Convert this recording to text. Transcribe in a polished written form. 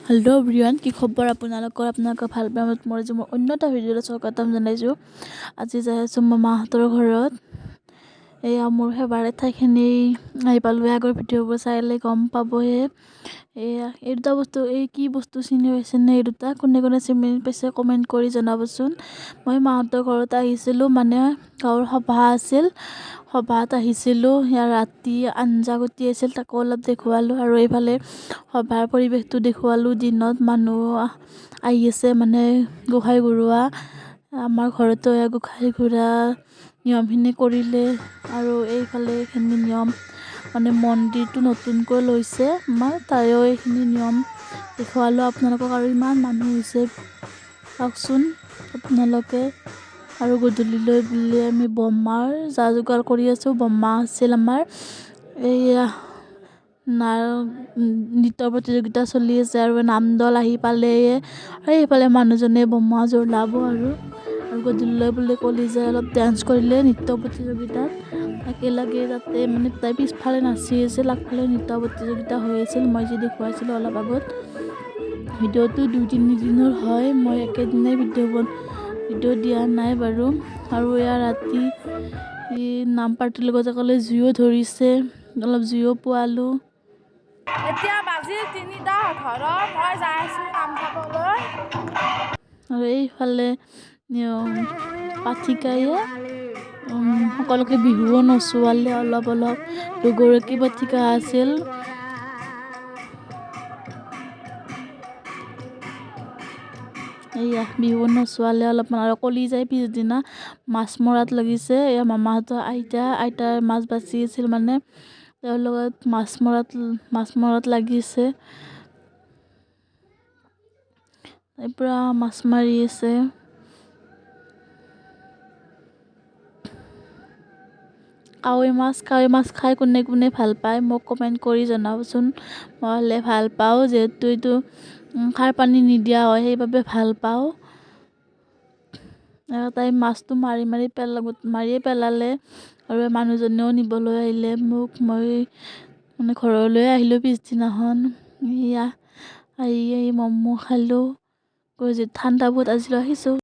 Hello' everyone, কি খবৰ আপোনালোকৰ ভাল বেয়া মই অন্য এটা ভিডিঅ'ত স্বাগতম জনাইছোঁ। আজি যাই আছোঁ মামাহঁতৰ ঘৰত। এয়া মোৰ ফেভাৰেট ঠাইখিনি আহি পালোঁ। আগৰ ভিডিঅ'বোৰ চাইলে গম পাবহে। এয়া এই দুটা বস্তু, এই কি বস্তু চিনি পাইছেনে? এই দুটা কোনে কোনে চিনি পাইছে কমেণ্ট কৰি জনাবচোন। মই মাহঁতৰ ঘৰত আহিছিলোঁ, মানে গাঁৱৰ সভা আছিল, সভাত আহিছিলোঁ। ইয়াৰ ৰাতি আঞ্জা কুটি আছিল, তাকো অলপ দেখুৱালোঁ। আৰু এইফালে সভাৰ পৰিৱেশটো দেখুৱালোঁ। দিনত মানুহ আহি আছে, মানে গোঁসাই ঘূৰোৱা। আমাৰ ঘৰতো গোঁসাই ঘূৰা নিয়মখিনি কৰিলে। আৰু এইফালে এইখিনি নিয়ম, মানে মন্দিৰটো নতুনকৈ লৈছে আমাৰ, তাৰেও এইখিনি নিয়ম দেখুৱালোঁ আপোনালোকক। আৰু ইমান মানুহ হৈছে চাওকচোন আপোনালোকে। আৰু গধূলিলৈ বুলি আমি বোমাৰ যা যোগাৰ কৰি আছোঁ। বোমা আছিল আমাৰ। এইয়া নৃত্য প্ৰতিযোগিতা চলি আছে, আৰু নাম দল আহি পালেই আৰু এইফালে মানুহজনে বোমা জ্বলাব। আৰু গধূলিলৈ বুলি কলিজাই অলপ ডান্স কৰিলে নৃত্য প্ৰতিযোগিতাত একেলগে। তাতে মানে তাই পিছফালে নাচি আছিল, আগফালে নৃত্য প্ৰতিযোগিতা হৈ আছিল। মই যি দেখুৱাইছিলোঁ অলপ আগত। ভিডিঅ'টো 2-3 দিনৰ হয়, মই একেদিনাই ভিডিঅ' দিয়া নাই বাৰু। আৰু এয়া ৰাতি নাম পাৰ্টিৰ লগত অকলে জুইও ধৰিছে, অলপ জুইও পোৱালোঁ। এতিয়া বাজি 3:18, মই যাই আছোঁ নাম চাবলৈ। আৰু এইফালে পাঠিকায়ে সকলোকে বিহুও নচোৱালে। অলপ দুগৰাকী পাঠিকা আছিল। এয়া বিহু নচোৱালে অলপমান। আৰু কলিজাই পিছদিনা মাছ মৰাত লাগিছে। এয়া মামাহঁতৰ আইতাই মাছ বাচি আছিল, মানে তেওঁৰ লগত মাছ মৰাত লাগিছে। তাই পুৰা মাছ মাৰি আছে। কাৱৈ মাছ খাই কোনে কোনে ভাল পায় মোক কমেণ্ট কৰি জনাবচোন। মই হ'লে ভাল পাওঁ, যিহেতু এইটো খাৰ পানী নিদিয়া হয়, সেইবাবে ভাল পাওঁ। তাই মাছটো মাৰিয়ে পেলালে। আৰু মানুহজনেও নিবলৈ আহিলে মোক। মই মানে ঘৰলৈ আহিলোঁ পিছদিনাখন। এয়া আহি ম'ম' খালোঁ। ঠাণ্ডা বহুত, আজিলৈ আহিছোঁ।